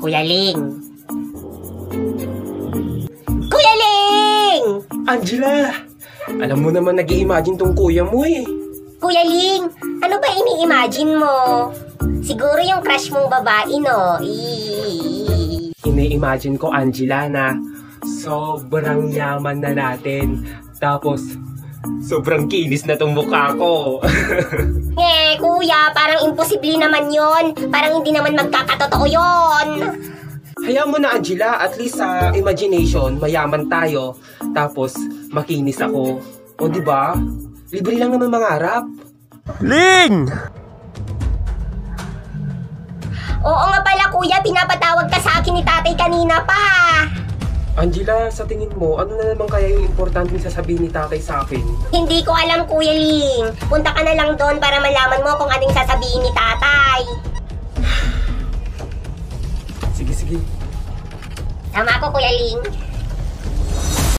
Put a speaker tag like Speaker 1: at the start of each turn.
Speaker 1: Kuya Ling! Kuya Ling!
Speaker 2: Angela! Alam mo naman nag-i-imagine tong kuya mo eh.
Speaker 1: Kuya Ling, ano ba ini-imagine mo? Siguro yung crush mong babae, no?
Speaker 2: Ini-imagine ko, Angela, na sobrang yaman na natin. Tapos, sobrang kinis na tong mukha ko.
Speaker 1: Kuya, parang imposible naman yon. Parang hindi naman magkakatotoo yon.
Speaker 2: Hayaan mo na, Angela. At least sa imagination, mayaman tayo. Tapos, makinis ako. O, diba? Libre lang naman mangarap. Ling!
Speaker 1: Oo nga pala, kuya. Pinapatawag ka sa akin ni tatay kanina pa.
Speaker 2: Angela, sa tingin mo, ano na naman kaya yung importanteng sasabihin ni tatay sa akin?
Speaker 1: Hindi ko alam, Kuya Ling. Punta ka na lang doon para malaman mo kung anong sasabihin ni tatay.
Speaker 2: Sige, sige.
Speaker 1: Tama ako, Kuya Ling.